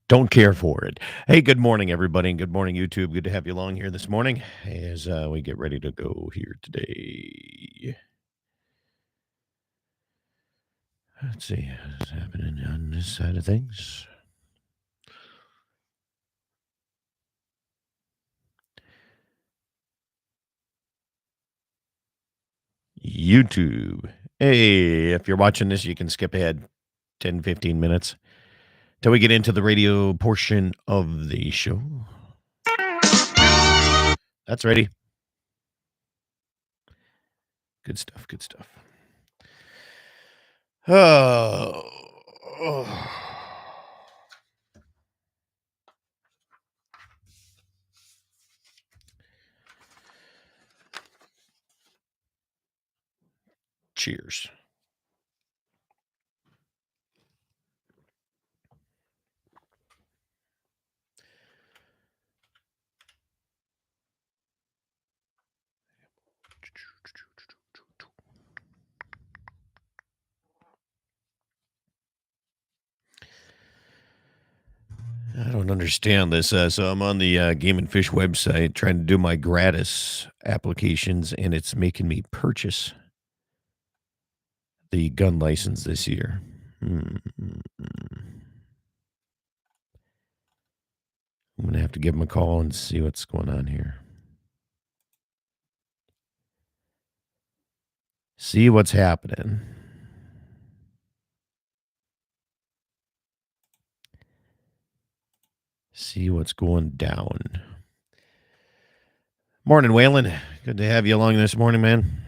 Don't care for it. Hey, good morning, everybody, and good morning, YouTube. Good to have you along here this morning as we get ready to go here today. Let's see what's happening on this side of things. YouTube. Hey, if you're watching this, you can skip ahead 10, 15 minutes till we get into the radio portion of the show. That's ready. Good stuff. Good stuff. Oh. Cheers. I don't understand this. So I'm on the Game and Fish website trying to do my gratis applications, and it's making me purchase the gun license this year. I'm going to have to give them a call and see what's going on here. See what's happening. See what's going down. Morning, Waylon. Good to have you along this morning, man.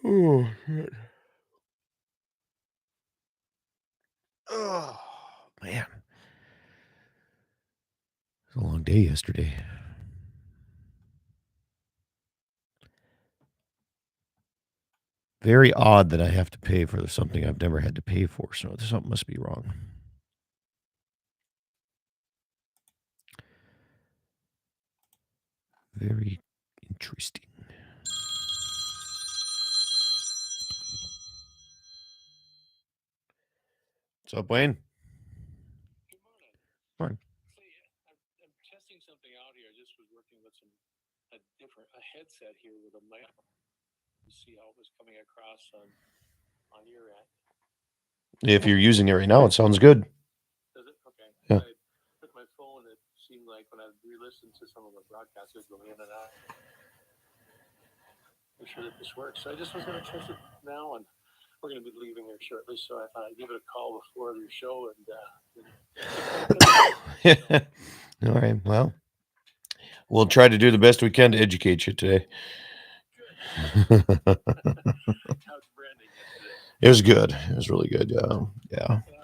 Oh, shit. Oh, man. It was a long day yesterday. Very odd that I have to pay for something I've never had to pay for, so something must be wrong. Very interesting. What's up, Wayne? Good morning. Morning. I'm testing something out here. I just was working with a headset here with a mic to see how it was coming across on your end. If you're using it right now, it sounds good. Does it? Okay. Yeah. I took my phone. It seemed like when I re-listened to some of the broadcasts, it was going in and out. I'm sure that this works. So I just was going to test it now, and we're going to be leaving here shortly. So I thought I'd give it a call before your show and. All right. Well, we'll try to do the best we can to educate you today. Good. How's branding yesterday? It was good. It was really good. Yeah. Oh, that's good.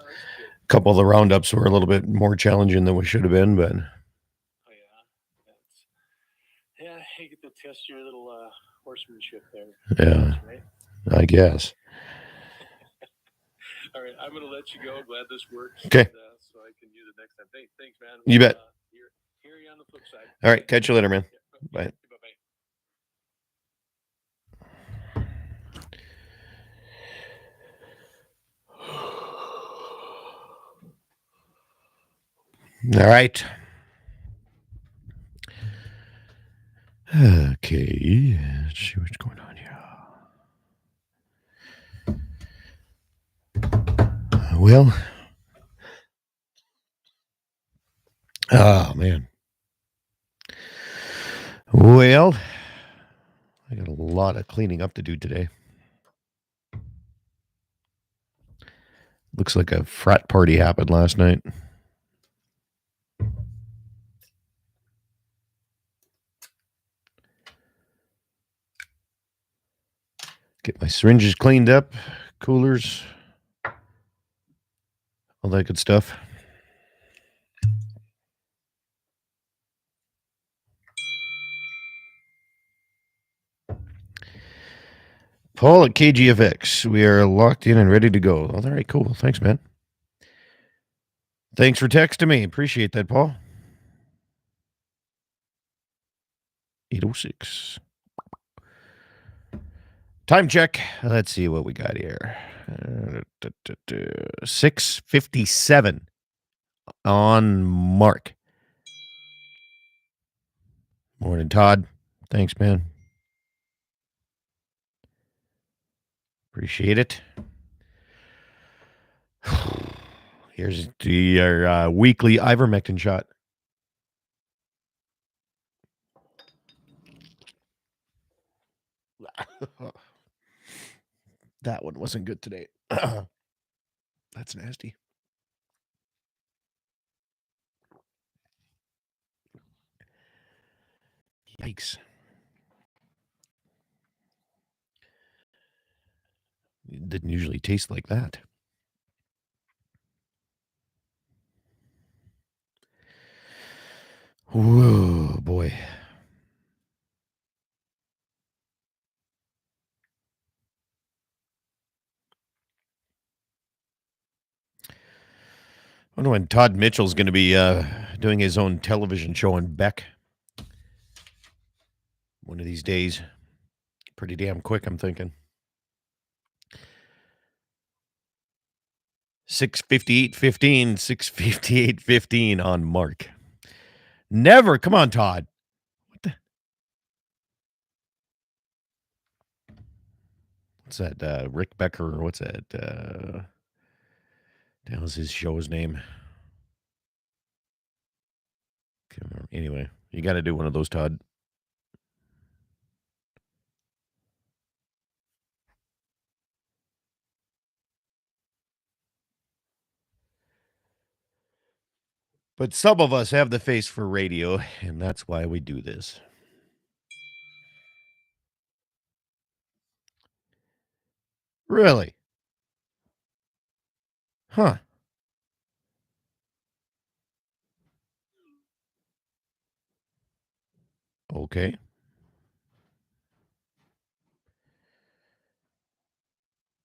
A couple of the roundups were a little bit more challenging than we should have been, but. Oh yeah. You get to test your little horsemanship there. Yeah. Right? I guess. All right, I'm going to let you go. Glad this works. Okay. So I can use it next time. Thanks, man. You bet. Hear you on the flip side. All right. Catch you later, man. Yeah. Bye. All right. Okay. Let's see what's going on here. Well. Oh, man. Well, I got a lot of cleaning up to do today. Looks like a frat party happened last night. Get my syringes cleaned up, coolers, all that good stuff. Paul at KGFX. We are locked in and ready to go. All right, cool. Thanks, man. Thanks for texting me. Appreciate that, Paul. 806. Time check. Let's see what we got here. 6:57 on Mark. Morning, Todd. Thanks, man. Appreciate it. Here's your weekly ivermectin shot. That one wasn't good today. That's nasty. Yikes. It didn't usually taste like that. Whoa, boy. I wonder when Todd Mitchell's going to be doing his own television show on Beck. One of these days. Pretty damn quick, I'm thinking. 6:58:15, 6:58:15 on Mark. Never. Come on, Todd. What the? What's that? Rick Becker. What's that? The hell's his show's name? Anyway, you got to do one of those, Todd. But some of us have the face for radio, and that's why we do this. Really? Huh. Okay.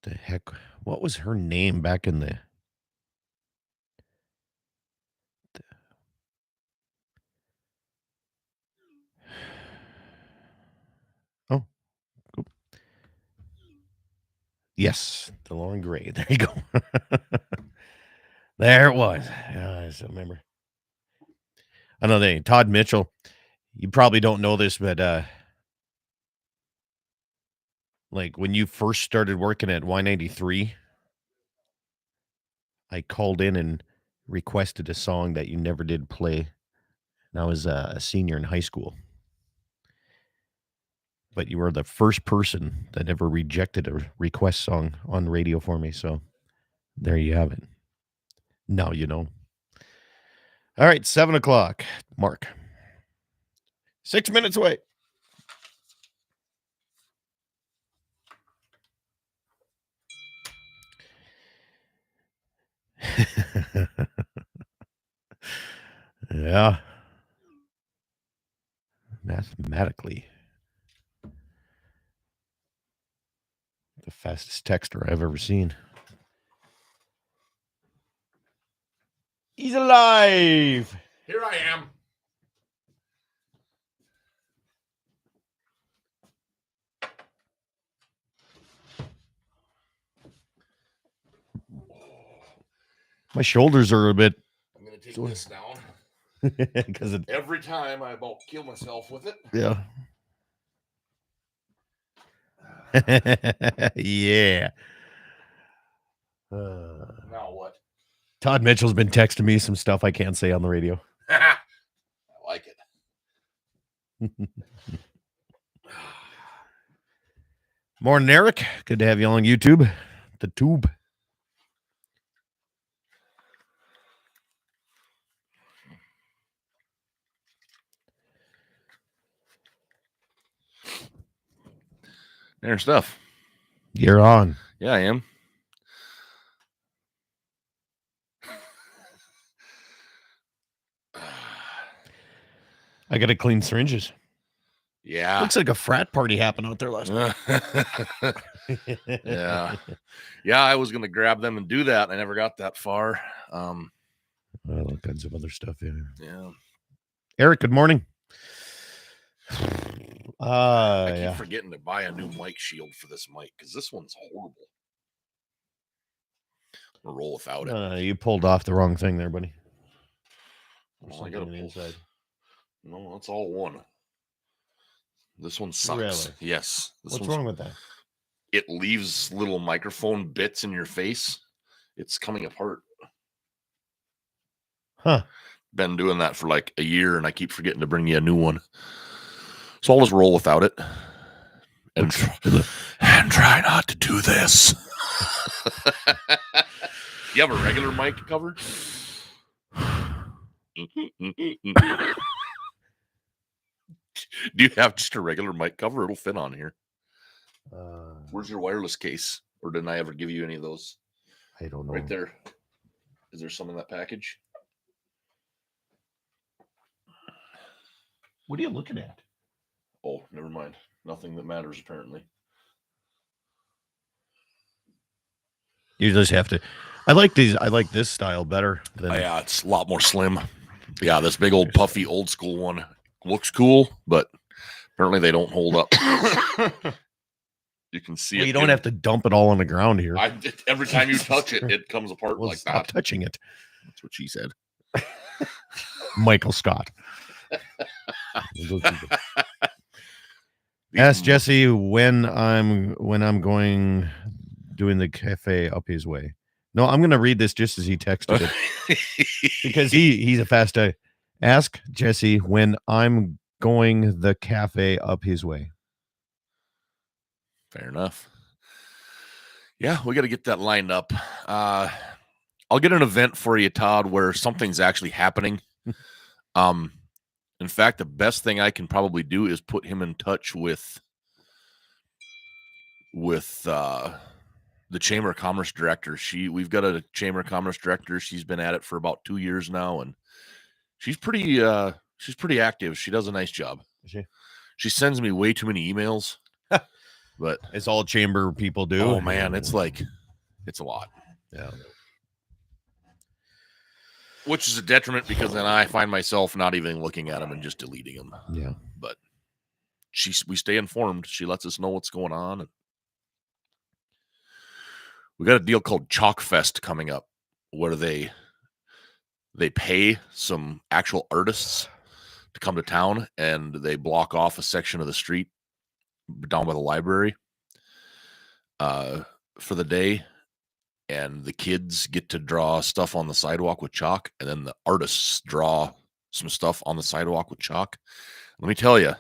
The heck? What was her name back in the Oh. Oop. Yes, the Lauren Gray. There you go. There it was. I still remember. Another thing, Todd Mitchell. You probably don't know this, but like when you first started working at Y93, I called in and requested a song that you never did play. And I was a senior in high school. But you were the first person that ever rejected a request song on radio for me. So there you have it. Now you know. All right, 7:00. Mark. 6 minutes away. Yeah. Mathematically. The fastest texter I've ever seen. He's alive. Here I am. My shoulders are a bit. I'm going to take this down. Because Every time I about kill myself with it. Yeah. Yeah. Now what? Todd Mitchell's been texting me some stuff I can't say on the radio. I like it. Morning, Eric. Good to have you on YouTube. The tube. There's stuff. You're on. Yeah, I am. I got to clean syringes. Yeah. Looks like a frat party happened out there last night. Yeah. Yeah, I was going to grab them and do that. I never got that far. All kinds of other stuff. Yeah. Yeah. Eric, good morning. I keep Yeah. forgetting to buy a new mic shield for this mic because this one's horrible. We'll roll without it. No, you pulled off the wrong thing there, buddy. Well, I gotta pull. Inside. No, that's all one. This one sucks. Really? Yes. What's wrong with that? It leaves little microphone bits in your face. It's coming apart. Huh. Been doing that for like a year, and I keep forgetting to bring you a new one. So I'll just roll without it. And try not to do this. You have a regular mic cover? Do you have just a regular mic cover? It'll fit on here. Where's your wireless case? Or didn't I ever give you any of those? I don't know. Right there. Is there some in that package? What are you looking at? Oh, never mind. Nothing that matters, apparently. You just have to. I like these. I like this style better than. Yeah, it's a lot more slim. Yeah, this big old puffy old school one looks cool, but apparently they don't hold up. You can see it. You don't have to dump it all on the ground here. Every time you touch it, it comes apart like stop that. Touching it. That's what she said. Michael Scott. Ask Jesse when I'm going doing the cafe up his way. No, I'm going to read this just as he texted it because he's a fast guy. Ask Jesse when I'm going the cafe up his way. Fair enough. Yeah, we got to get that lined up. I'll get an event for you, Todd, where something's actually happening. In fact, the best thing I can probably do is put him in touch with the Chamber of Commerce director. We've got a Chamber of Commerce director. She's been at it for about 2 years now, and she's pretty active. She does a nice job. She sends me way too many emails, but it's all chamber people do. Oh man, it's a lot. Yeah. Which is a detriment because then I find myself not even looking at them and just deleting them. Yeah. But we stay informed. She lets us know what's going on. And we got a deal called Chalk Fest coming up where they pay some actual artists to come to town and they block off a section of the street down by the library for the day. And the kids get to draw stuff on the sidewalk with chalk, and then the artists draw some stuff on the sidewalk with chalk. Let me tell you,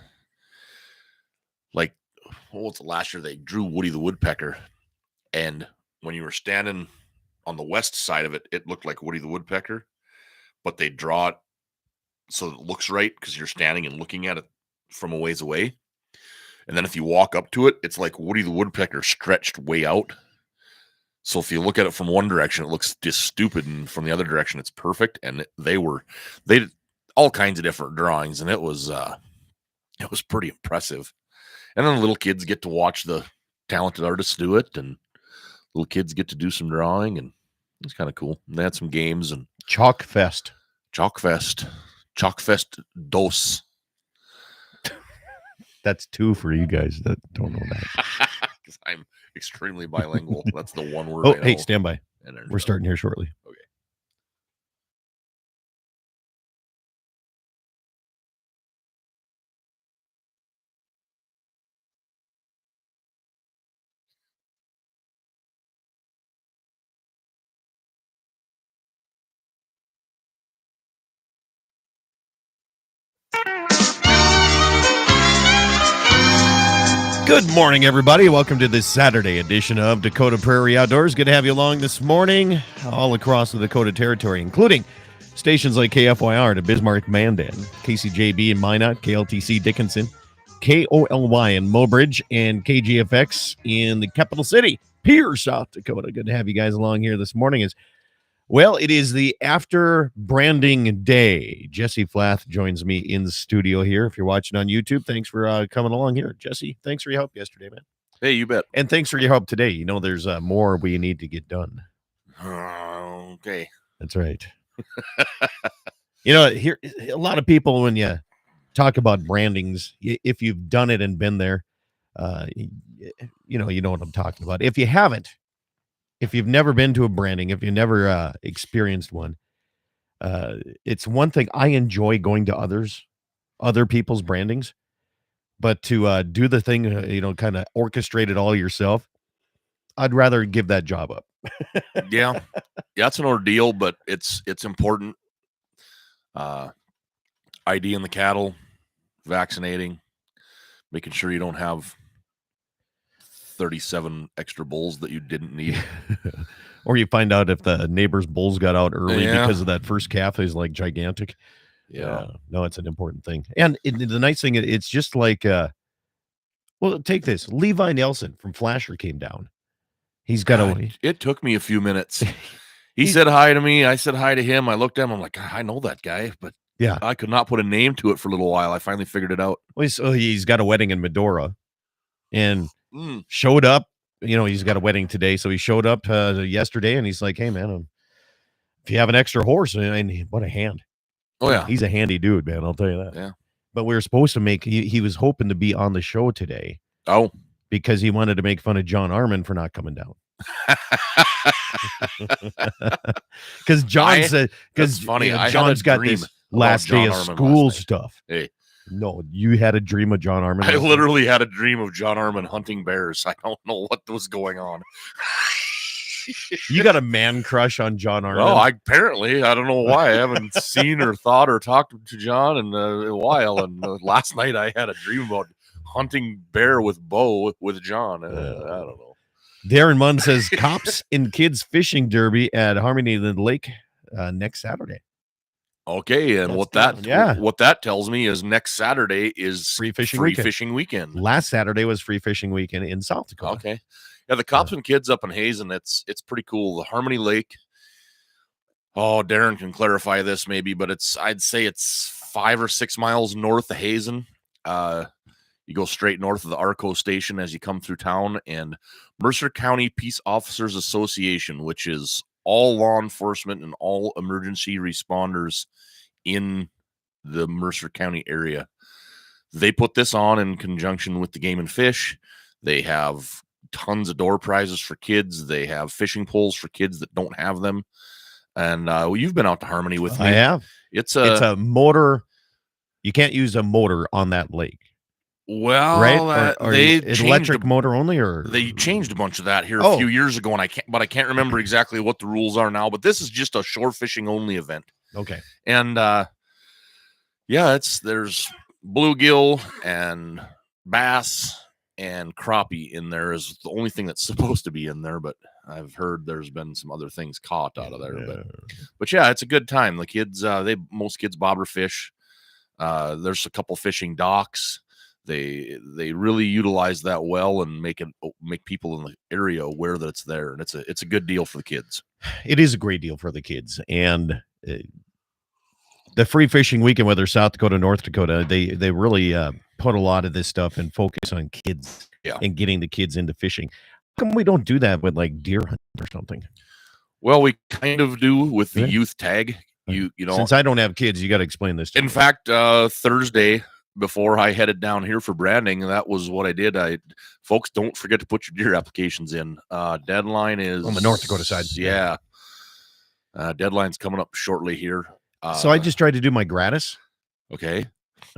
like, what was it last year? They drew Woody the Woodpecker, and when you were standing on the west side of it, it looked like Woody the Woodpecker, but they draw it so it looks right because you're standing and looking at it from a ways away. And then if you walk up to it, it's like Woody the Woodpecker stretched way out. So if you look at it from one direction, it looks just stupid, and from the other direction, it's perfect. And they did all kinds of different drawings, and it was pretty impressive. And then the little kids get to watch the talented artists do it, and little kids get to do some drawing, and it's kind of cool. And they had some games and Chalk Fest dos. That's 2 for you guys that don't know that. Because I'm extremely bilingual. That's the one word. Oh, hey, stand by. And we're starting here shortly. Okay. Good morning, everybody. Welcome to this Saturday edition of Dakota Prairie Outdoors. Good to have you along this morning all across the Dakota Territory, including stations like KFYR to Bismarck, Mandan, KCJB in Minot, KLTC Dickinson, KOLY in Mobridge, and KGFX in the capital city, Pierre, South Dakota. Good to have you guys along here this morning. Well, it is the after branding day. Jesse Flath joins me in the studio here. If you're watching on YouTube, thanks for coming along here. Jesse, thanks for your help yesterday, man. Hey, you bet. And thanks for your help today. You know, there's more we need to get done. Okay. That's right. You know, here a lot of people, when you talk about brandings. If you've done it and been there, you know what I'm talking about. If you haven't, if you've never been to a branding, if you never experienced one, it's one thing. I enjoy going to other people's brandings, but to do the thing, kind of orchestrate it all yourself, I'd rather give that job up. Yeah, it's an ordeal, but it's important. ID in the cattle, vaccinating, making sure you don't have 37 extra bulls that you didn't need. Or you find out if the neighbor's bulls got out early Yeah. because of that first calf is like gigantic. Yeah. No, it's an important thing. And the nice thing, it's just like, well, take this. Levi Nelson from Flasher came down. He's got a. It took me a few minutes. He said hi to me. I said hi to him. I looked at him. I'm like, I know that guy, but yeah, I could not put a name to it for a little while. I finally figured it out. Well, he's got a wedding in Medora, and showed up. He's got a wedding today, so he showed up yesterday, and he's like, "Hey, man, if you have an extra horse, and what a hand! Oh yeah, he's a handy dude, man. I'll tell you that." Yeah. But we were supposed to make. He was hoping to be on the show today. Oh. Because he wanted to make fun of John Armin for not coming down. Because John said, because funny. John's got this last day of school stuff. Hey, no, you had a dream of John Armin. I literally had a dream of John Armin hunting bears. I don't know what was going on. You got a man crush on John Armin? Oh, apparently. I don't know why. I haven't seen or thought or talked to John in a while. And last night I had a dream about hunting bear with bow with John. I don't know. Darren Munn says cops and kids fishing derby at Harmony Lake next Saturday. Okay, and what that tells me is next Saturday is free fishing weekend. Last Saturday was free fishing weekend in South Dakota. Okay, yeah, the cops and kids up in Hazen. It's pretty cool. The Harmony Lake. Oh, Darren can clarify this maybe, but I'd say it's 5 or 6 miles north of Hazen. You go straight north of the Arco station as you come through town, and Mercer County Peace Officers Association, which is all law enforcement and all emergency responders in the Mercer County area. They put this on in conjunction with the Game and Fish. They have tons of door prizes for kids. They have fishing poles for kids that don't have them. And you've been out to Harmony with me. I have. It's a motor. You can't use a motor on that lake. Well, right? Or they electric motor only, or they changed a bunch of that here a few years ago, and I can't remember exactly what the rules are now. But this is just a shore fishing only event. Okay, and there's bluegill and bass and crappie in there is the only thing that's supposed to be in there. But I've heard there's been some other things caught out of there. But yeah, it's a good time. The kids, most kids bobber fish. There's a couple fishing docks. They really utilize that well and make people in the area aware that it's there, and it's a good deal for the kids. It is a great deal for the kids, and the free fishing weekend, whether South Dakota, North Dakota, they really put a lot of this stuff and focus on kids and getting the kids into fishing. How come we don't do that with like deer hunting or something? Well, we kind of do with the youth tag. You know, since I don't have kids, you got to explain this to me. In fact, Thursday, before I headed down here for branding, that was what I did. Folks, don't forget to put your deer applications in. Deadline is on the North Dakota side. Yeah. Deadline's coming up shortly here. So I just tried to do my gratis. Okay.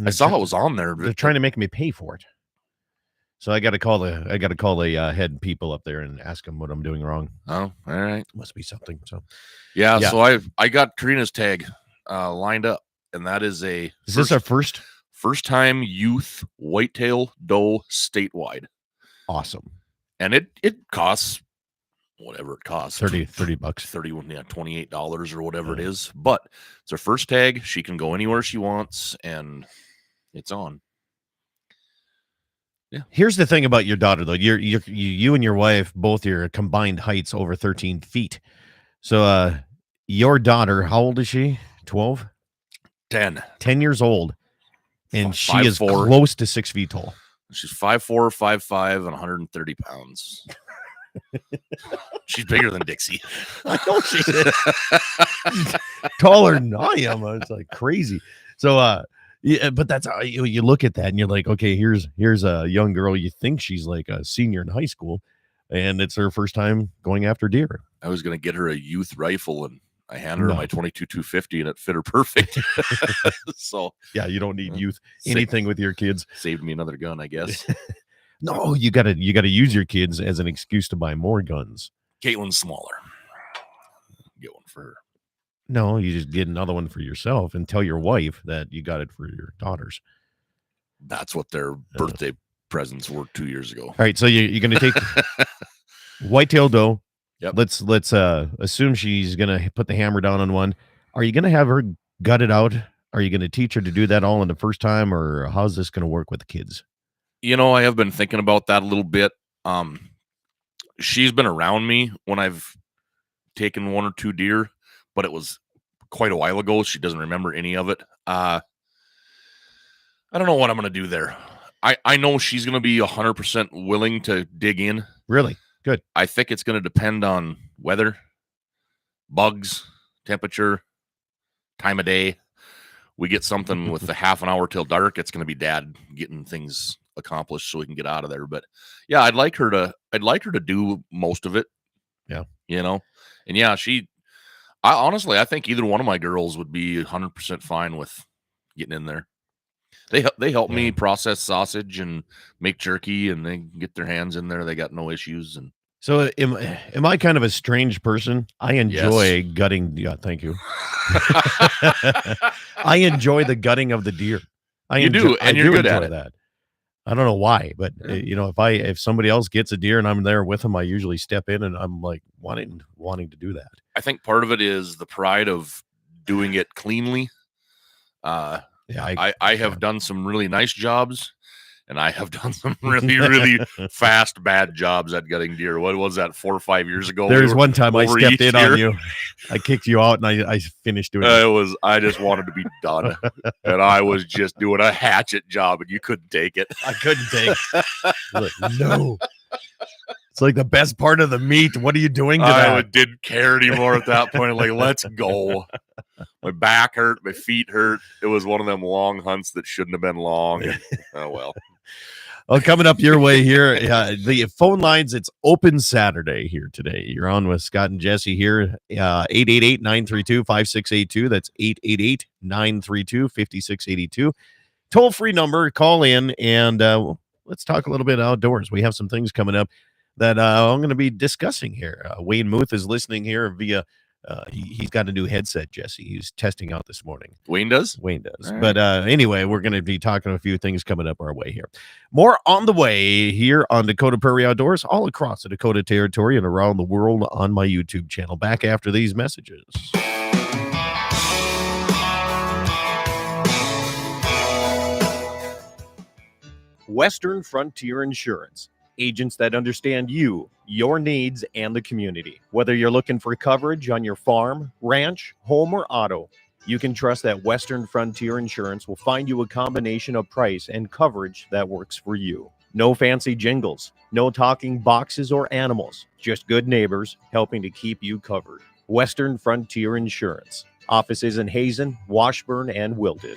I saw it was on there. They're trying to make me pay for it. So I got to call the head people up there and ask them what I'm doing wrong. Oh, all right. Must be something. So yeah. So I got Karina's tag lined up, and that is is this our first time youth whitetail doe statewide. Awesome. And it costs whatever it costs. $30 $28 or whatever it is. But it's her first tag. She can go anywhere she wants, and it's on. Yeah. Here's the thing about your daughter, though. You and your wife, both your combined heights over 13 feet. So your daughter, how old is she? 12? 10 years old. And she is close to 6 feet tall. She's 5'4", 5'5", and 130 pounds. She's bigger than Dixie. I know she's taller than I am. It's like crazy. So Yeah, but that's how you look at that and you're like, okay, here's a young girl. You think she's like a senior in high school, and it's her first time going after deer. I was going to get her a youth rifle, and I handed her No. my 22 250, and it fit her perfect. So Yeah, you don't need youth Sa- anything with your kids. saved me another gun, I guess. No, you gotta use your kids as an excuse to buy more guns. Caitlin's smaller. Get one for her. No, you just get another one for yourself and tell your wife that you got it for your daughters. That's what their birthday presents were 2 years ago. All right, so you're gonna take whitetail doe. Yep. Let's assume she's gonna put the hammer down on one. Are you gonna have her gut it out? Are you gonna teach her to do that all in the first time, or how's this gonna work with the kids? I have been thinking about that a little bit. She's been around me when I've taken one or two deer, but it was quite a while ago. She doesn't remember any of it. I don't know what I'm going to do there. I know she's going to be 100% willing to dig in. Really? Good. I think it's going to depend on weather, bugs, temperature, time of day. We get something with the half an hour till dark, it's going to be Dad getting things accomplished so we can get out of there. But yeah, I'd like her to do most of it. Yeah. And yeah, I think either one of my girls would be 100% fine with getting in there. They help me process sausage and make jerky, and they get their hands in there. They got no issues. And so am I kind of a strange person? I enjoy gutting. Yeah, thank you. I enjoy the gutting of the deer. You're good at it. That. I don't know why, but if somebody else gets a deer and I'm there with them, I usually step in and I'm like wanting to do that. I think part of it is the pride of doing it cleanly. I have done some really nice jobs, and I have done some really, really fast, bad jobs at gutting deer. What was that, 4 or 5 years ago? There's one time I stepped in on you. I kicked you out, and I finished doing it. I just wanted to be done, and I was just doing a hatchet job, and you couldn't take it. I couldn't take it. Like, no. It's like the best part of the meat. What are you doing to that? I didn't care anymore at that point. Like, let's go. My back hurt. My feet hurt. It was one of them long hunts that shouldn't have been long. Oh, well. Well, coming up your way here, the phone lines, it's open Saturday here today. You're on with Scott and Jesse here, 888-932-5682. That's 888-932-5682. Toll-free number, call in, and let's talk a little bit outdoors. We have some things coming up that I'm going to be discussing here. Wayne Muth is listening here via, he's got a new headset, Jesse. He's testing out this morning. Wayne does? Wayne does. All But anyway, we're going to be talking a few things coming up our way here. More on the way here on Dakota Prairie Outdoors, all across the Dakota Territory and around the world on my YouTube channel. Back after these messages. Western Frontier Insurance. Agents that understand you, your needs, and the community. Whether you're looking for coverage on your farm, ranch, home, or auto, you can trust that Western Frontier Insurance will find you a combination of price and coverage that works for you. No fancy jingles, no talking boxes or animals, just good neighbors helping to keep you covered. Western Frontier Insurance. Offices in Hazen, Washburn, and Wilton.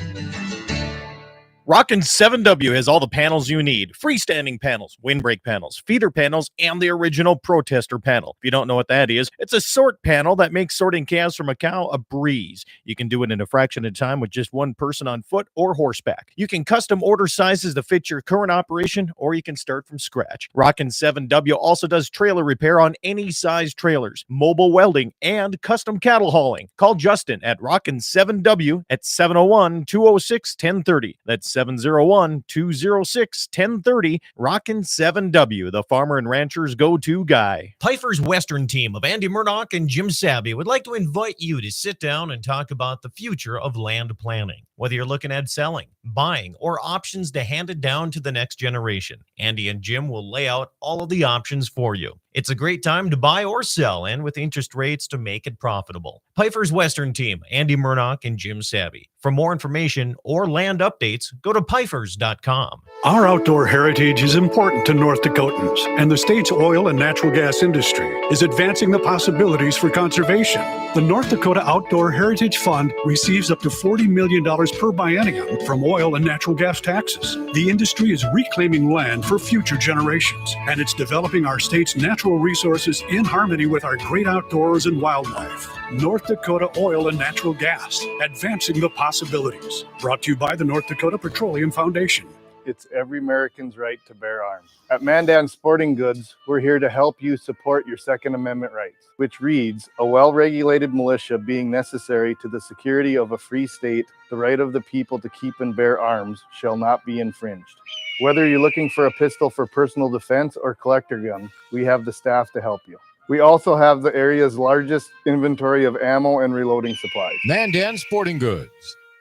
Rockin' 7W has all the panels you need. Freestanding panels, windbreak panels, feeder panels, and the original protester panel. If you don't know what that is, it's a sort panel that makes sorting calves from a cow a breeze. You can do it in a fraction of time with just one person on foot or horseback. You can custom order sizes to fit your current operation, or you can start from scratch. Rockin' 7W also does trailer repair on any size trailers, mobile welding, and custom cattle hauling. Call Justin at Rockin' 7W at 701-206-1030. That's 701-206-1030. Rockin' 7W, the farmer and rancher's go-to guy. Pfeiffer's Western team of Andy Murdoch and Jim Sabby would like to invite you to sit down and talk about the future of land planning. Whether you're looking at selling, buying, or options to hand it down to the next generation, Andy and Jim will lay out all of the options for you. It's a great time to buy or sell, and with interest rates to make it profitable. Pfeiffer's Western team, Andy Murdoch and Jim Sabby. For more information or land updates, go to Pfeiffers.com. Our outdoor heritage is important to North Dakotans, and the state's oil and natural gas industry is advancing the possibilities for conservation. The North Dakota Outdoor Heritage Fund receives up to $40 million per biennium from oil and natural gas taxes. The industry is reclaiming land for future generations, and it's developing our state's natural resources in harmony with our great outdoors and wildlife. North Dakota Oil and Natural Gas, advancing the possibilities. Brought to you by the North Dakota Petroleum Foundation. It's every American's right to bear arms. At Mandan Sporting Goods, we're here to help you support your Second Amendment rights, which reads, a well-regulated militia being necessary to the security of a free state, the right of the people to keep and bear arms shall not be infringed. Whether you're looking for a pistol for personal defense or collector gun, we have the staff to help you. We also have the area's largest inventory of ammo and reloading supplies. Mandan Sporting Goods,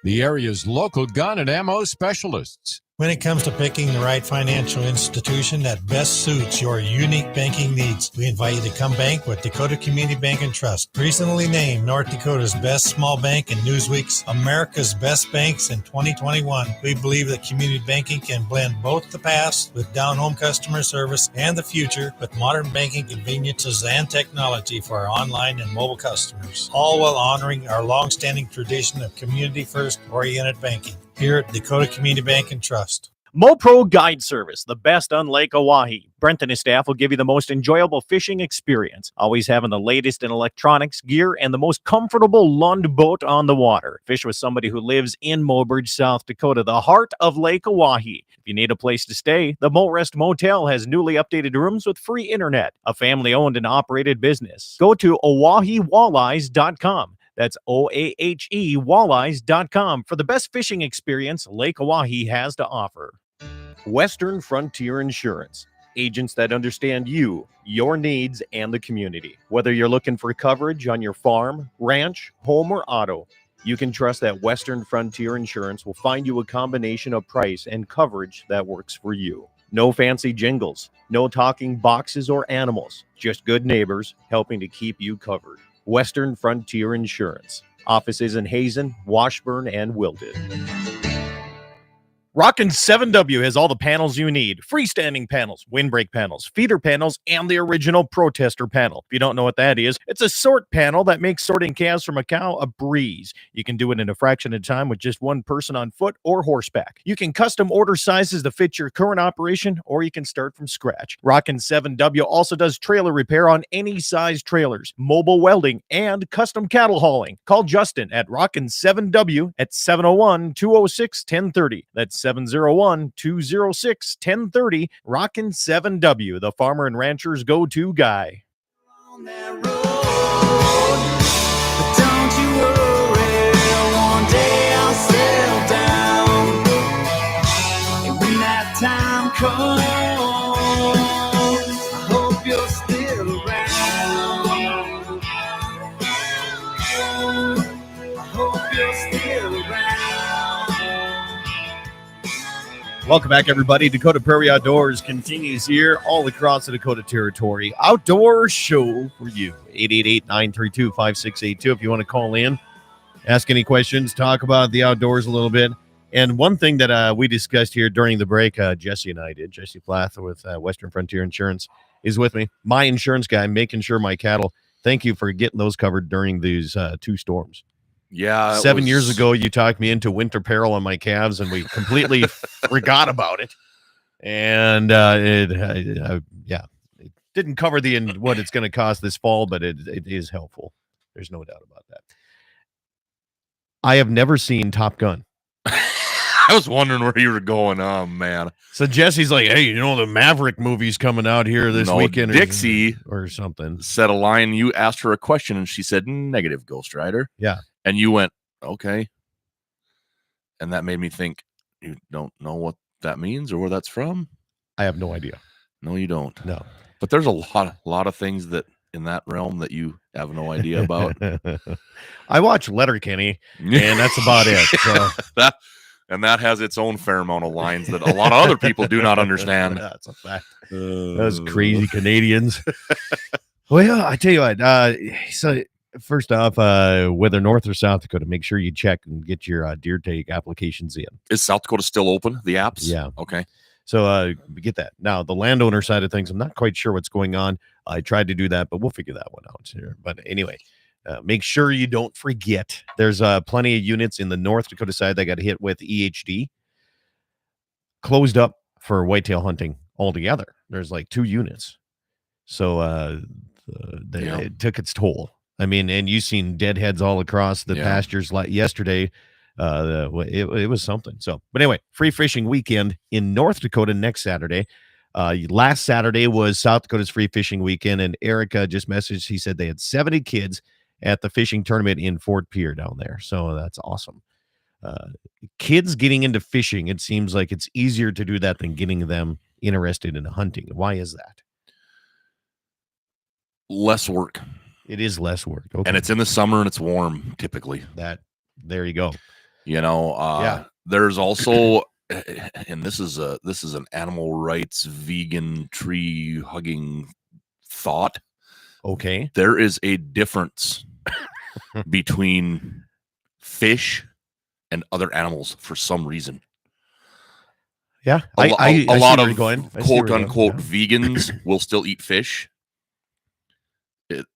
the area's local gun and ammo specialists. When it comes to picking the right financial institution that best suits your unique banking needs, we invite you to come bank with Dakota Community Bank and Trust. Recently named North Dakota's best small bank and Newsweek's America's Best Banks in 2021, we believe that community banking can blend both the past with down-home customer service and the future with modern banking conveniences and technology for our online and mobile customers, all while honoring our long-standing tradition of community-first oriented banking. Here at Dakota Community Bank and Trust. MoPro Guide Service, the best on Lake Oahe. Brent and his staff will give you the most enjoyable fishing experience, always having the latest in electronics, gear, and the most comfortable Lund boat on the water. Fish with somebody who lives in Mobridge, South Dakota, the heart of Lake Oahe. If you need a place to stay, the Mo Rest Motel has newly updated rooms with free internet, a family-owned and operated business. Go to OaheWalleyes.com. That's OAHE Walleyes.com for the best fishing experience Lake Oahe has to offer. Western Frontier Insurance. Agents that understand you, your needs, and the community. Whether you're looking for coverage on your farm, ranch, home, or auto, you can trust that Western Frontier Insurance will find you a combination of price and coverage that works for you. No fancy jingles, no talking boxes or animals, just good neighbors helping to keep you covered. Western Frontier Insurance. Offices in Hazen, Washburn, and Wilton. Rockin' 7W has all the panels you need. Freestanding panels, windbreak panels, feeder panels, and the original protester panel. If you don't know what that is, it's a sort panel that makes sorting calves from a cow a breeze. You can do it in a fraction of time with just one person on foot or horseback. You can custom order sizes to fit your current operation, or you can start from scratch. Rockin' 7W also does trailer repair on any size trailers, mobile welding, and custom cattle hauling. Call Justin at Rockin' 7W at 701-206-1030. That's 701-206-1030. Rockin' 7W, the farmer and rancher's go-to guy. On that road, but don't you worry, one day I'll settle down. And when that time comes, I hope you're still around. I hope you're still around. Welcome back, everybody. Dakota Prairie Outdoors continues here all across the Dakota Territory. Outdoor show for you. 888-932-5682 if you want to call in, ask any questions, talk about the outdoors a little bit. And one thing that we discussed here during the break, Jesse and I did, Jesse Plath with Western Frontier Insurance is with me. My insurance guy, making sure my cattle, thank you for getting those covered during these two storms. Yeah. 7 years ago, you talked me into winter peril on my calves, and we completely forgot about it. And it didn't cover what it's going to cost this fall, but it is helpful. There's no doubt about that. I have never seen Top Gun. I was wondering where you were going. Oh, man. So Jesse's like, hey, the Maverick movie's coming out here this weekend. Dixie or something. Said a line. You asked her a question, and she said, negative, Ghost Rider. Yeah. And you went, okay. And that made me think, you don't know what that means or where that's from? I have no idea. No, you don't. No. But there's a lot of things that in that realm that you have no idea about. I watch Letterkenny, and that's about it. So. that has its own fair amount of lines that a lot of other people do not understand. That's a fact. Those crazy Canadians. Well, I tell you what, so first off, whether North or South Dakota, make sure you check and get your deer tag applications in. Is South Dakota still open, the apps? Yeah. Okay. So get that. Now, the landowner side of things, I'm not quite sure what's going on. I tried to do that, but we'll figure that one out here. But anyway, Make sure you don't forget. There's plenty of units in the North Dakota side that got hit with EHD. Closed up for whitetail hunting altogether. There's like 2 units. So it took its toll. I mean, and you've seen deadheads all across the pastures like yesterday. It was something. So, but anyway, free fishing weekend in North Dakota next Saturday. Last Saturday was South Dakota's free fishing weekend, and Erica just messaged. He said they had 70 kids at the fishing tournament in Fort Pierre down there. So that's awesome. Kids getting into fishing, it seems like it's easier to do that than getting them interested in hunting. Why is that? Less work. It is less work. Okay. And it's in the summer and it's warm typically. There you go. You know, there's also, and this is an animal rights, vegan, tree hugging thought. Okay. There is a difference between fish and other animals for some reason. Yeah. A lot of quote unquote vegans will still eat fish.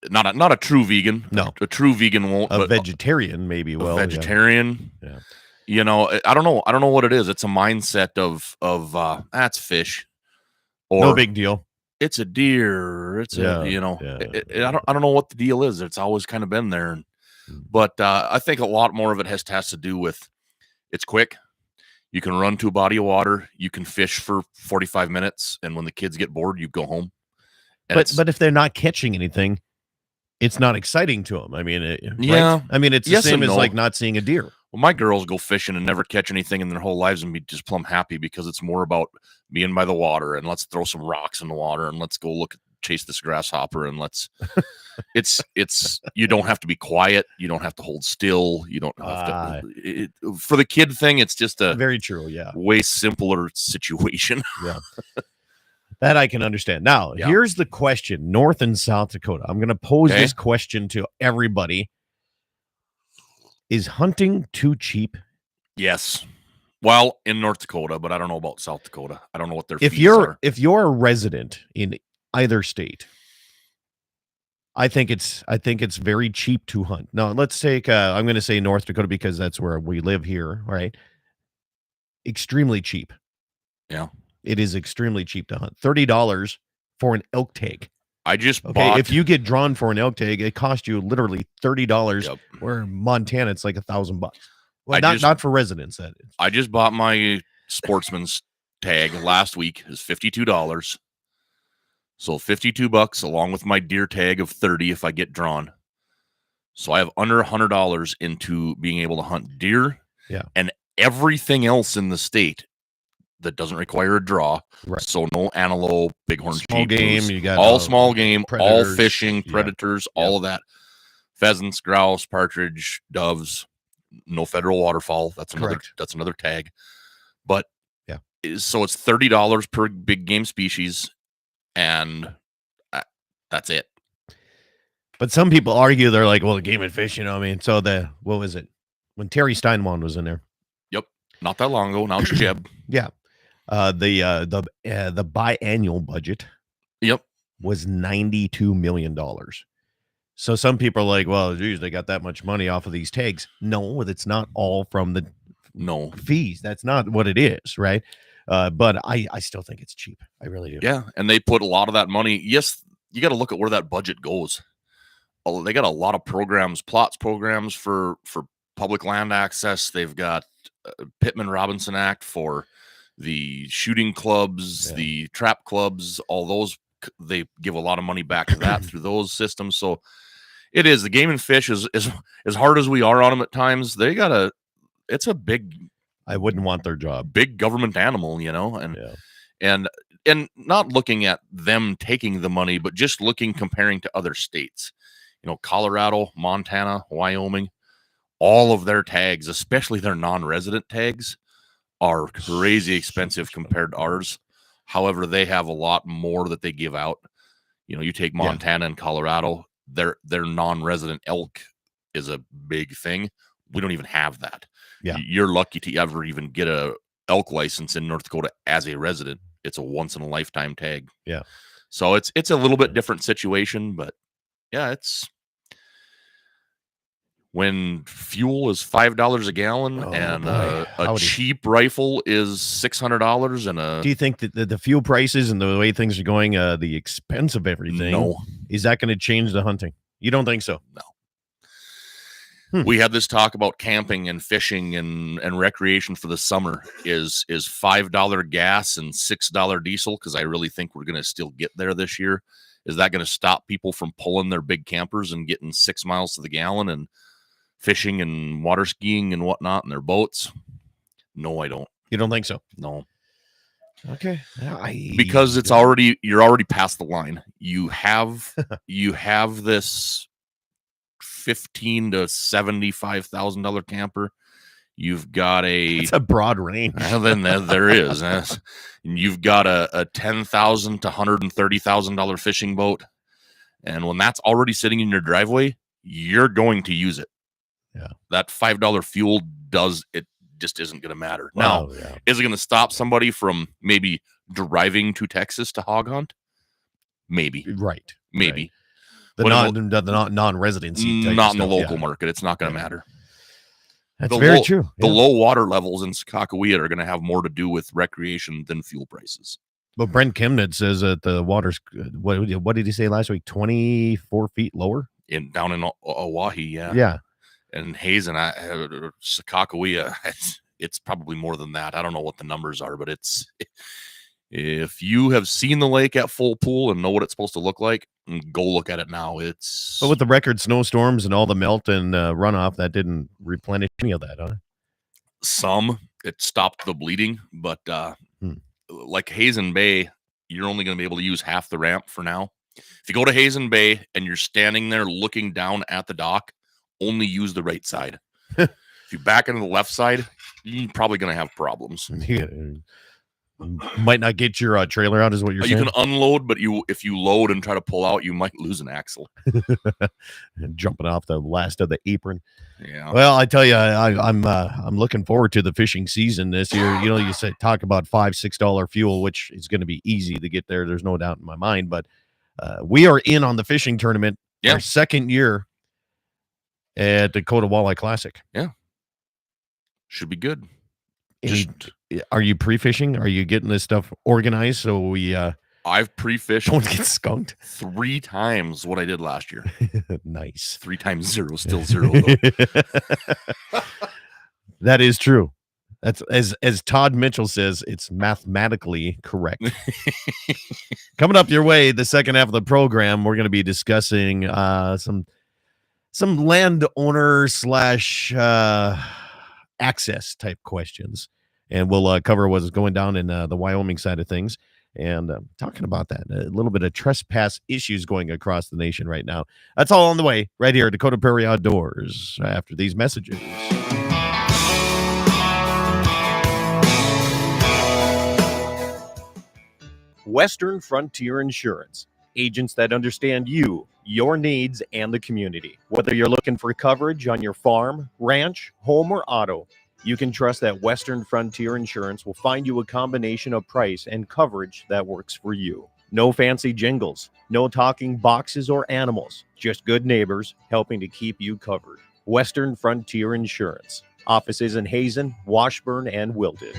Not a true vegan. No. A true vegan won't. A vegetarian maybe will. A vegetarian. Yeah. You know, I don't know what it is. It's a mindset of that's fish. Or no big deal. It's a deer. It's I don't know what the deal is. It's always kind of been there. But I think a lot more of it has to do with it's quick. You can run to a body of water. You can fish for 45 minutes. And when the kids get bored, you go home. But if they're not catching anything, it's not exciting to them. I mean, yeah. Right? I mean, it's the same as like not seeing a deer. Well, my girls go fishing and never catch anything in their whole lives and be just plumb happy because it's more about being by the water and let's throw some rocks in the water and let's go chase this grasshopper and let's it's you don't have to be quiet, you don't have to hold still, you don't have to for the kid thing. It's just a very true, way simpler situation. Yeah. That I can understand. Now, here's the question, North and South Dakota. I'm going to pose this question to everybody. Is hunting too cheap? Yes. Well, in North Dakota, but I don't know about South Dakota. I don't know what their fees are. If you're a resident in either state, I think it's very cheap to hunt. Now, let's take I'm going to say North Dakota because that's where we live here, right? Extremely cheap. Yeah. It is extremely cheap to hunt. $30 for an elk tag. I just bought. If you get drawn for an elk tag, it costs you literally $30. Yep. Where in Montana, it's like $1,000. Well, not for residents. That is. I just bought my sportsman's tag last week. Is $52. So $52 along with my deer tag of $30 if I get drawn. So I have under $100 into being able to hunt deer. Yeah. And everything else in the state that doesn't require a draw. Right. So no antelope, bighorn, small game, you got all small game, predators, all fishing, predators, all of that. Pheasants, grouse, partridge, doves, no federal waterfowl. That's another tag. But so it's $30 per big game species, and that's it. But some people argue, they're like, well, the game and fish, you know what I mean? So what was it? When Terry Steinwand was in there. Yep. Not that long ago. Now it's Jeb. Yeah. The biannual budget was $92 million. So some people are like, well, geez, they got that much money off of these tags. No, it's not all from the fees. That's not what it is, right? But I still think it's cheap. I really do. Yeah, and they put a lot of that money. Yes, you got to look at where that budget goes. They got a lot of plots programs for public land access. They've got Pittman-Robinson Act for the shooting clubs, the trap clubs, all those. They give a lot of money back to that through those systems. So it is the game and fish is as hard as we are on them at times. It's a big. I wouldn't want their job. Big government animal, you know, and not looking at them taking the money, but just comparing to other states. You know, Colorado, Montana, Wyoming, all of their tags, especially their non-resident tags, are crazy expensive compared to ours. However, they have a lot more that they give out. You know, you take Montana and Colorado, their non-resident elk is a big thing. We don't even have that. Yeah. You're lucky to ever even get a elk license in North Dakota as a resident. It's a once in a lifetime tag. Yeah. So it's a little bit different situation, but yeah, when fuel is $5 a gallon and boy. a Howdy. cheap rifle is $600 and Do you think that the fuel prices and the way things are going, the expense of everything, no. is that going to change the hunting? You don't think so? No. We had this talk about camping and fishing and recreation for the summer. Is $5 gas and $6 diesel, because I really think we're going to still get there this year. Is that going to stop people from pulling their big campers and getting 6 miles to the gallon and fishing and water skiing and whatnot in their boats? No, I don't. You don't think so? No. Okay. Because you're already past the line. You have this $15,000 to $75,000 camper. You've got It's a broad range. then there is. And you've got a $10,000 to $130,000 fishing boat, and when that's already sitting in your driveway, you're going to use it. Yeah, that $5 fuel just isn't going to matter. Now, is it going to stop somebody from maybe driving to Texas to hog hunt? Maybe. Right. Maybe. Right. The non-residency. Not in the local market. It's not going to matter. That's very true. The low water levels in Sakakawea are going to have more to do with recreation than fuel prices. But Brent Kimnett says that the water's, what did he say last week? 24 feet lower? Down in Oahe, yeah. Yeah. And Hazen, Sakakawea, it's probably more than that. I don't know what the numbers are, but if you have seen the lake at full pool and know what it's supposed to look like, go look at it now. But with the record snowstorms and all the melt and runoff, that didn't replenish any of that, huh? Some. It stopped the bleeding, but like Hazen Bay, you're only going to be able to use half the ramp for now. If you go to Hazen Bay and you're standing there looking down at the dock, only use the right side. If you back into the left side, you're probably going to have problems. Might not get your trailer out, is what you're saying? You can unload, but if you load and try to pull out, you might lose an axle. Jumping off the last of the apron. Yeah. Well, I tell you, I'm looking forward to the fishing season this year. You know, you said talk about $5-6 fuel, which is going to be easy to get there. There's no doubt in my mind. But we are in on the fishing tournament. Yeah. Our second year at Dakota Walleye Classic. Yeah. Should be good. Are you pre-fishing? Are you getting this stuff organized so we I've pre-fished don't get skunked 3 times what I did last year. Nice. 3 times 0, still 0 though. That is true. That's as Todd Mitchell says, it's mathematically correct. Coming up your way, the second half of the program, we're going to be discussing some landowner / access type questions, and we'll cover what's going down in the Wyoming side of things, and talking about that, a little bit of trespass issues going across the nation right now. That's all on the way right here at Dakota Prairie Outdoors after these messages. Western Frontier Insurance. Agents that understand you, your needs, and the community. Whether you're looking for coverage on your farm, ranch, home, or auto, you can trust that Western Frontier Insurance will find you a combination of price and coverage that works for you. No fancy jingles, no talking boxes or animals, just good neighbors helping to keep you covered. Western Frontier Insurance. Offices in Hazen, Washburn, and Wilton.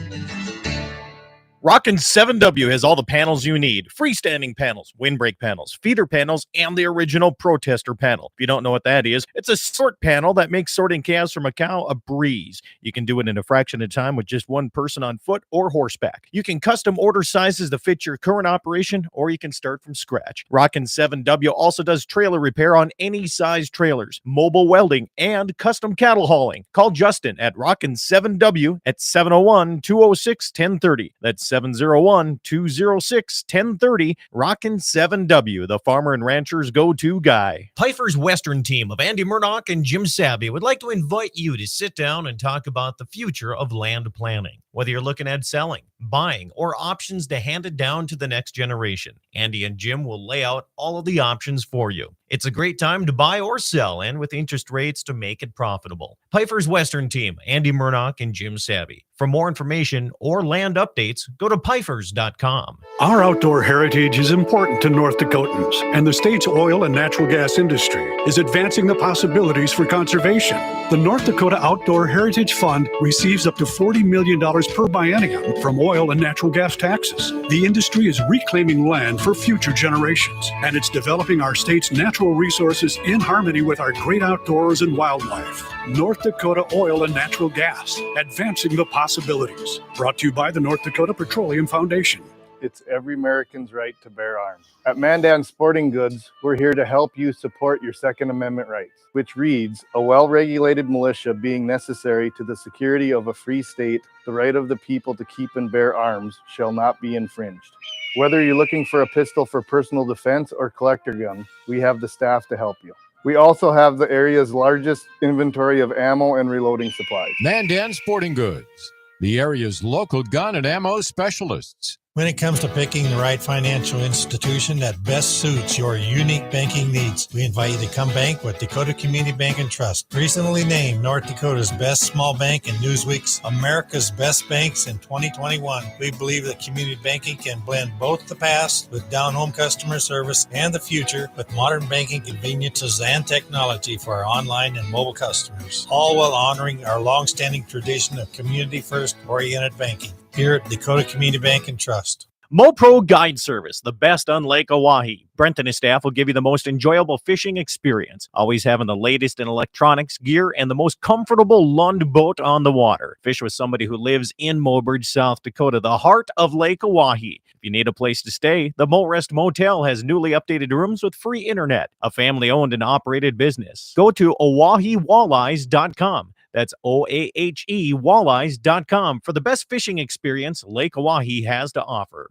Rockin' 7W has all the panels you need. Freestanding panels, windbreak panels, feeder panels, and the original protester panel. If you don't know what that is, it's a sort panel that makes sorting calves from a cow a breeze. You can do it in a fraction of time with just one person on foot or horseback. You can custom order sizes to fit your current operation, or you can start from scratch. Rockin' 7W also does trailer repair on any size trailers, mobile welding, and custom cattle hauling. Call Justin at Rockin' 7W at 701-206-1030. That's 701-206-1030. Rockin' 7W, the farmer and rancher's go-to guy. Pifer's Western team of Andy Murdoch and Jim Sabby would like to invite you to sit down and talk about the future of land planning. Whether you're looking at selling, buying, or options to hand it down to the next generation. Andy and Jim will lay out all of the options for you. It's a great time to buy or sell, and with interest rates to make it profitable. Piper's Western team, Andy Murdoch and Jim Savvy. For more information or land updates, go to pifers.com. Our outdoor heritage is important to North Dakotans, and the state's oil and natural gas industry is advancing the possibilities for conservation. The North Dakota Outdoor Heritage Fund receives up to $40 million per biennium from oil and natural gas taxes. The industry is reclaiming land for future generations, and it's developing our state's natural resources in harmony with our great outdoors and wildlife. North Dakota Oil and Natural Gas, advancing the possibilities. Brought to you by the North Dakota Petroleum Foundation. It's every American's right to bear arms. At Mandan Sporting Goods, we're here to help you support your Second Amendment rights, which reads, a well-regulated militia being necessary to the security of a free state, the right of the people to keep and bear arms shall not be infringed. Whether you're looking for a pistol for personal defense or collector gun, we have the staff to help you. We also have the area's largest inventory of ammo and reloading supplies. Mandan Sporting Goods, the area's local gun and ammo specialists. When it comes to picking the right financial institution that best suits your unique banking needs, we invite you to come bank with Dakota Community Bank and Trust. Recently named North Dakota's best small bank and Newsweek's America's Best Banks in 2021, we believe that community banking can blend both the past with down-home customer service and the future with modern banking conveniences and technology for our online and mobile customers, all while honoring our long-standing tradition of community-first oriented banking. Here at Dakota Community Bank and Trust. MoPro Guide Service, the best on Lake Oahe. Brent and his staff will give you the most enjoyable fishing experience, always having the latest in electronics, gear, and the most comfortable Lund boat on the water. Fish with somebody who lives in Mobridge, South Dakota, the heart of Lake Oahe. If you need a place to stay, the Mo Rest Motel has newly updated rooms with free internet, a family-owned and operated business. Go to OaheWalleyes.com. That's OAHE Walleyes.com for the best fishing experience Lake Oahe has to offer.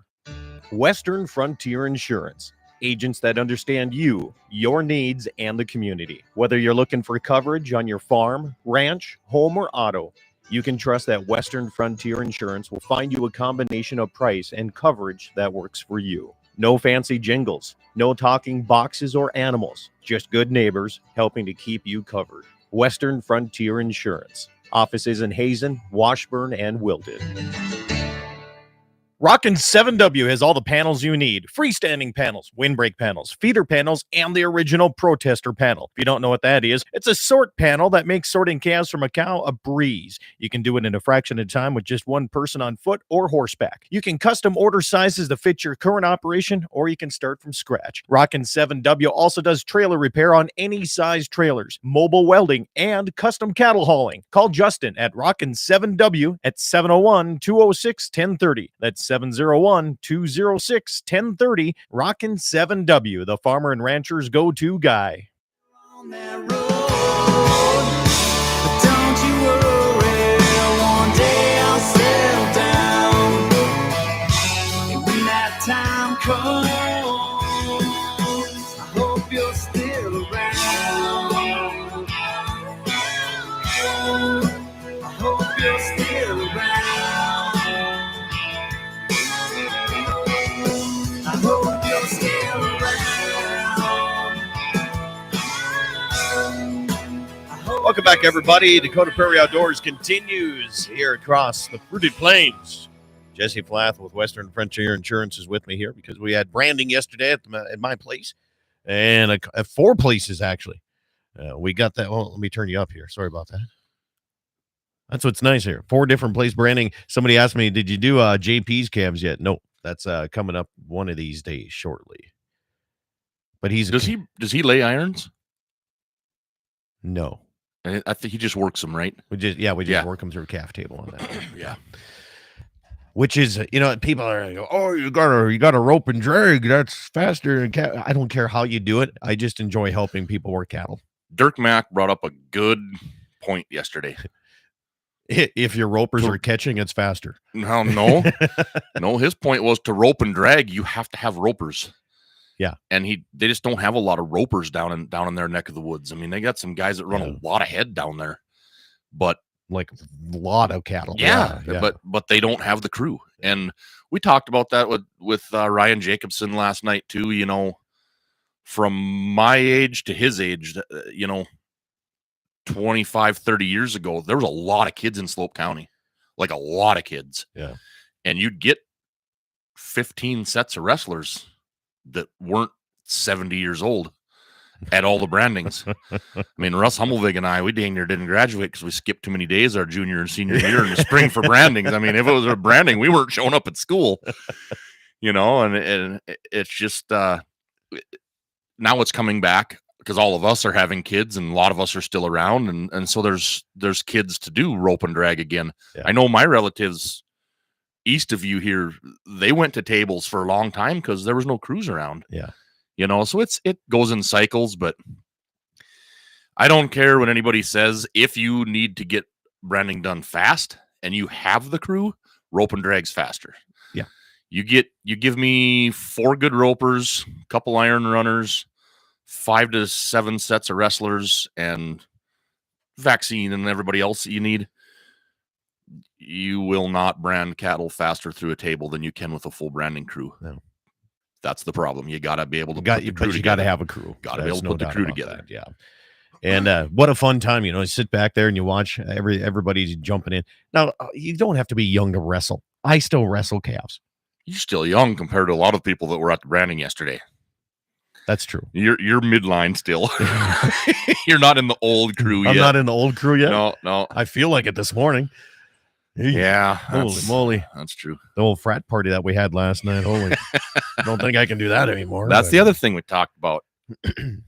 Western Frontier Insurance. Agents that understand you, your needs, and the community. Whether you're looking for coverage on your farm, ranch, home, or auto, you can trust that Western Frontier Insurance will find you a combination of price and coverage that works for you. No fancy jingles, no talking boxes or animals, just good neighbors helping to keep you covered. Western Frontier Insurance. Offices in Hazen, Washburn, and Wilton. Rockin' 7W has all the panels you need. Freestanding panels, windbreak panels, feeder panels, and the original protester panel. If you don't know what that is, it's a sort panel that makes sorting calves from a cow a breeze. You can do it in a fraction of time with just one person on foot or horseback. You can custom order sizes to fit your current operation, or you can start from scratch. Rockin' 7W also does trailer repair on any size trailers, mobile welding, and custom cattle hauling. Call Justin at Rockin' 7W at 701-206-1030. That's 701-206-1030. Rockin' 7W, the farmer and rancher's go-to guy. On that road, but don't you worry, one day I'll settle down. And when that time comes, I hope you're still around. I hope you're still around. I hope you're still around. Welcome back, everybody. Dakota Prairie Outdoors continues here across the fruited plains. Jesse Flath with Western Frontier Insurance is with me here because we had branding yesterday at my place and at 4 places, actually. We got that. Well, let me turn you up here. Sorry about that. That's what's nice here. 4 different place branding. Somebody asked me, did you do JP's calves yet? No, that's coming up one of these days shortly. But does he lay irons? No. I think he just works them, right? We just work them through a calf table on that. Yeah. Which is, people are like, oh, you got a rope and drag. That's faster. I don't care how you do it. I just enjoy helping people work cattle. Dirk Mack brought up a good point yesterday. If your ropers are catching, it's faster. No. His point was to rope and drag. You have to have ropers. Yeah, and they just don't have a lot of ropers down in their neck of the woods. I mean, they got some guys that run a lot of head down there, but like a lot of cattle. Yeah. But they don't have the crew, And we talked about that with Ryan Jacobson last night too. You know, from my age to his age, you know, 25, 30 years ago, there was a lot of kids in Slope County, like a lot of kids. Yeah. And you'd get 15 sets of wrestlers that weren't 70 years old at all the brandings. I mean, Russ Hummelvig and I, we dang near didn't graduate because we skipped too many days our junior and senior year in the spring for brandings. I mean, if it was a branding, we weren't showing up at school, you know, and it's just now it's coming back because all of us are having kids and a lot of us are still around. And so there's kids to do rope and drag again. Yeah. I know my relatives east of you here, they went to tables for a long time because there was no crews around. Yeah. You know, so it goes in cycles, but I don't care what anybody says. If you need to get branding done fast and you have the crew, rope and drag's faster. Yeah. You give me 4 good ropers, a couple iron runners, 5 to 7 sets of wrestlers, and vaccine and everybody else that you need. You will not brand cattle faster through a table than you can with a full branding crew. No. That's the problem. You got to be able to But you got to have a crew. Got to be able to put the crew together. That, yeah. And what a fun time, you know, you sit back there and you watch everybody's jumping in. Now, you don't have to be young to wrestle. I still wrestle calves. You're still young compared to a lot of people that were at the branding yesterday. That's true. You're midline still. You're not in the old crew yet. I'm not in the old crew yet. No. I feel like it this morning. Yeah. Holy moly. That's true. The old frat party that we had last night. Holy. I don't think I can do that anymore. That's the other thing we talked about.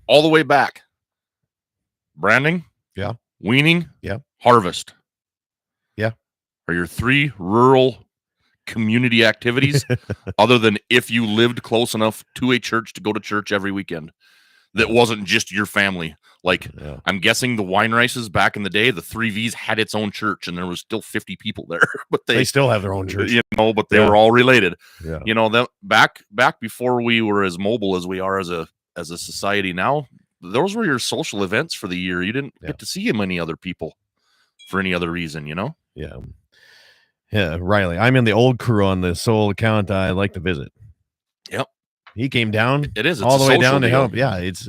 All the way back. Branding. Yeah. Weaning. Yeah. Harvest. Yeah. Are your 3 rural community activities other than if you lived close enough to a church to go to church every weekend that wasn't just your family. Like, yeah. I'm guessing the Wine Rices back in the day, the 3Vs had its own church and there was still 50 people there, but they still have their own church, you know, but they were all related. Yeah. You know, back before we were as mobile as we are as a society now, those were your social events for the year. You didn't get to see many other people for any other reason, you know? Yeah. Yeah, Riley. I'm in the old crew on the sole account I like to visit. Yep. He came down. It's all the way down to deal. help. Yeah, it's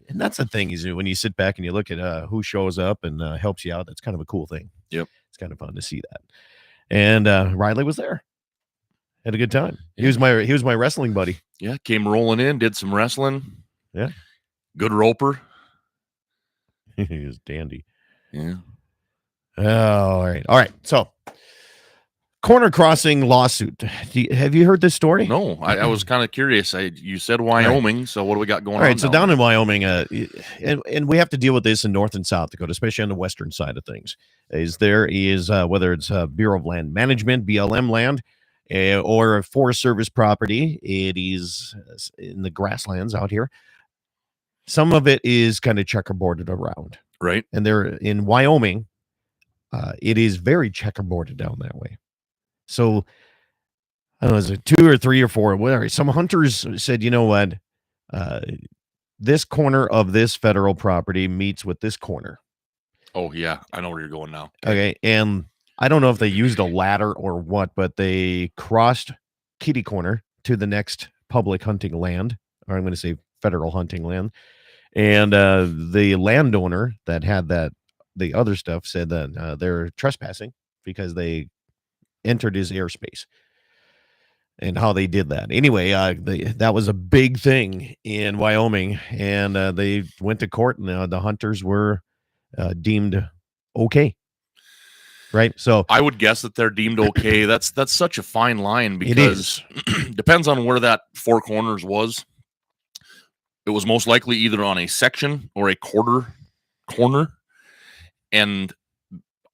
and that's the thing is when you sit back and you look at who shows up and helps you out, that's kind of a cool thing. Yep. It's kind of fun to see that. And Riley was there. Had a good time. He was my wrestling buddy. Yeah, came rolling in, did some wrestling. Yeah. Good roper. He was dandy. Yeah. All right. So, corner crossing lawsuit. Have you heard this story? No, I was kind of curious. You said Wyoming, so what do we got going on? All right, so down in Wyoming, and we have to deal with this in North and South Dakota, especially on the western side of things. There is whether it's Bureau of Land Management, BLM land, or Forest Service property. It is in the grasslands out here. Some of it is kind of checkerboarded around, right? And they're in Wyoming. It is very checkerboarded down that way. So, I don't know, is it 2 or 3 or 4? Whatever. Some hunters said, you know what? This corner of this federal property meets with this corner. Oh, yeah. I know where you're going now. Okay. And I don't know if they used a ladder or what, but they crossed kitty corner to the next public hunting land, or I'm going to say federal hunting land. And the landowner that had the other stuff said that they're trespassing because they entered his airspace, and how they did that. Anyway, that was a big thing in Wyoming, and they went to court, and the hunters were deemed okay. Right. So I would guess that they're deemed okay. That's such a fine line because it depends on where that Four Corners was. It was most likely either on a section or a corner. And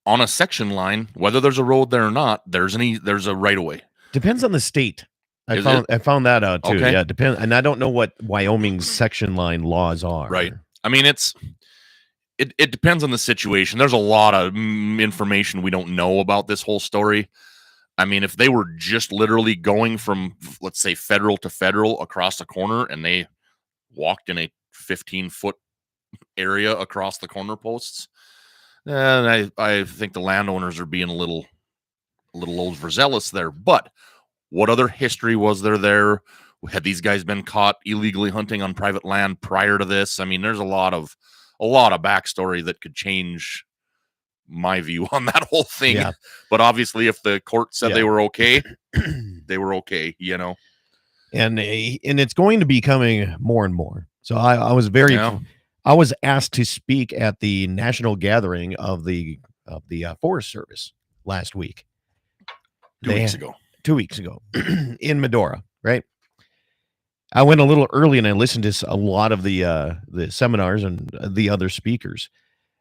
on a section line, whether there's a road there or not, there's a right of way. Depends on the state. I found that out too. Okay. Yeah, depends. And I don't know what Wyoming's section line laws are. Right. I mean, it depends on the situation. There's a lot of information we don't know about this whole story. I mean, if they were just literally going from, let's say, federal to federal across the corner, and they walked in a 15-foot area across the corner posts, and I think the landowners are being a little a little overzealous there. But what other history was there? Had these guys been caught illegally hunting on private land prior to this? I mean, there's a lot of backstory that could change my view on that whole thing. Yeah. But obviously, if the court said Yeah. they were okay, they were okay, you know. And it's going to be coming more and more. So I was very, Yeah. I was asked to speak at the national gathering of the Forest Service last week. 2 weeks ago. 2 weeks ago in Medora, right? I went a little early and I listened to a lot of the seminars and the other speakers.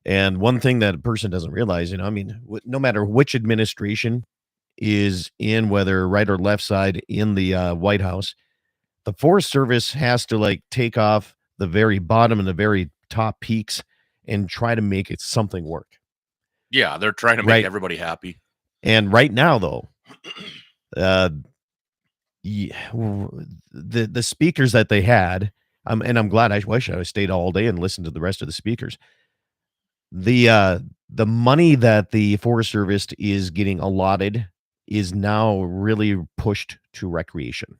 And one thing that a person doesn't realize, I mean, no matter which administration is in, whether right or left side in the White House, the Forest Service has to like take off the very bottom and the very top peaks and try to make it something work. Yeah, they're trying to make Right. everybody happy. And right now, though, the speakers that they had, and I'm glad, I wish I stayed all day and listened to the rest of the speakers. The money that the Forest Service is getting allotted is now really pushed to recreation.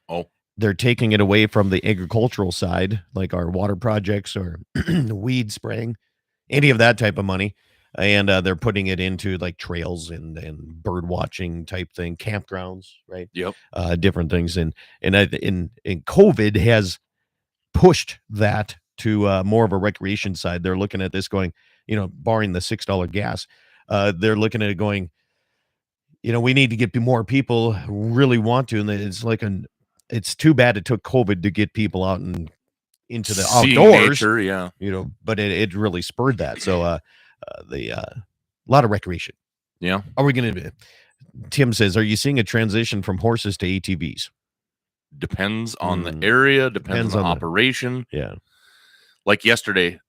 Oh, they're taking it away from the agricultural side, like our water projects or weed spraying, any of that type of money. And they're putting it into like trails and bird watching type thing, campgrounds, right? Yep. Different things. And COVID has pushed that to more of a recreation side. They're looking at this going, barring the $6 gas, they're looking at it going, we need to get more people who really want to. And it's like it's too bad it took COVID to get people out and into the seeing outdoors, nature, yeah. But it really spurred that. So a lot of recreation. Yeah. Are we going to, Tim says, are you seeing a transition from horses to ATVs? Depends on the area, depends on the operation. Yeah. Like yesterday,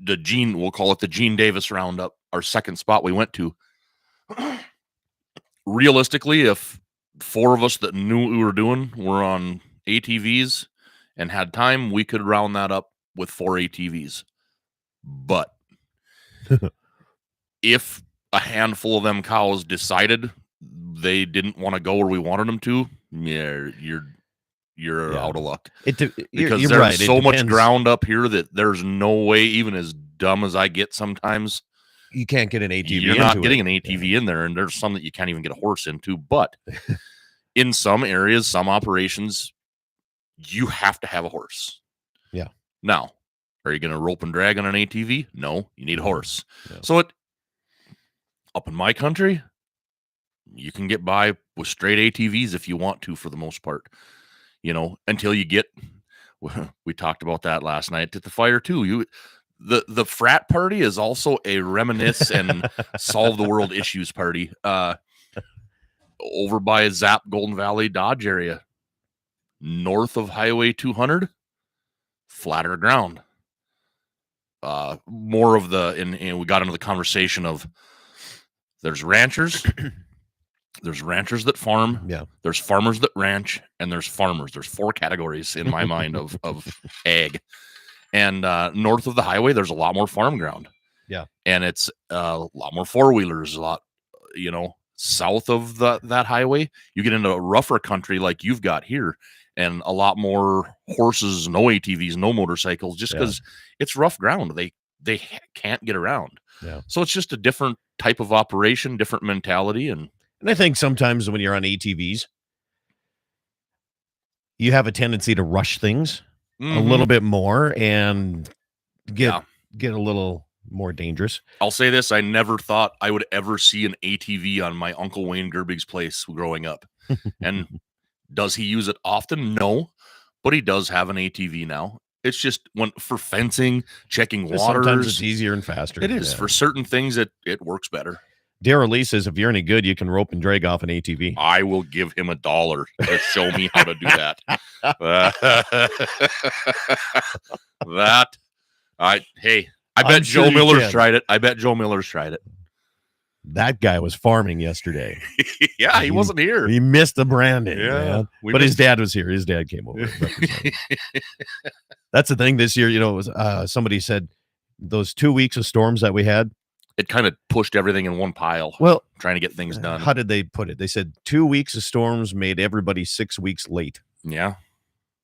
we'll call it the Gene Davis Roundup, our second spot we went to. Realistically, if 4 of us that knew what we were doing were on ATVs and had time, we could round that up with 4 ATVs. But if a handful of them cows decided they didn't want to go where we wanted them to, yeah, you're out of luck. Because there's right. so much ground up here that there's no way, even as dumb as I get sometimes, you can't get an ATV. You're not getting an ATV in there, and there's some that you can't even get a horse into. But in some areas, some operations, you have to have a horse. Yeah. Now, are you going to rope and drag on an ATV? No, you need a horse. Yeah. So up in my country, you can get by with straight ATVs if you want to, for the most part. Until you get, we talked about that last night at the fire too. The frat party is also a reminisce and solve the world issues party. Over by Zap Golden Valley Dodge area, north of Highway 200, flatter ground. More of and we got into the conversation of there's ranchers. There's ranchers that farm. Yeah. There's farmers that ranch, and there's farmers. There's 4 categories in my mind of ag. And north of the highway, there's a lot more farm ground. Yeah. And it's a lot more 4-wheelers, a lot, south of that highway, you get into a rougher country like you've got here, and a lot more horses, no ATVs, no motorcycles, just because it's rough ground. They can't get around. Yeah. So it's just a different type of operation, different mentality. And I think sometimes when you're on ATVs, you have a tendency to rush things a little bit more and get a little more dangerous. I'll say this. I never thought I would ever see an ATV on my Uncle Wayne Gerbig's place growing up. And does he use it often? No, but he does have an ATV now. It's just for fencing, checking waters. Sometimes it's easier and faster. It is. For certain things, it works better. Daryl Lee says, if you're any good, you can rope and drag off an ATV. I will give him $1 to show me how to do that. I bet Joe Miller's tried it. That guy was farming yesterday. Yeah, he wasn't here. He missed the branding. Yeah, man. But his dad was here. His dad came over. That's the thing this year. It was somebody said those 2 weeks of storms that we had, it kind of pushed everything in one pile. Well, trying to get things done. How did they put it? They said 2 weeks of storms made everybody 6 weeks late. Yeah.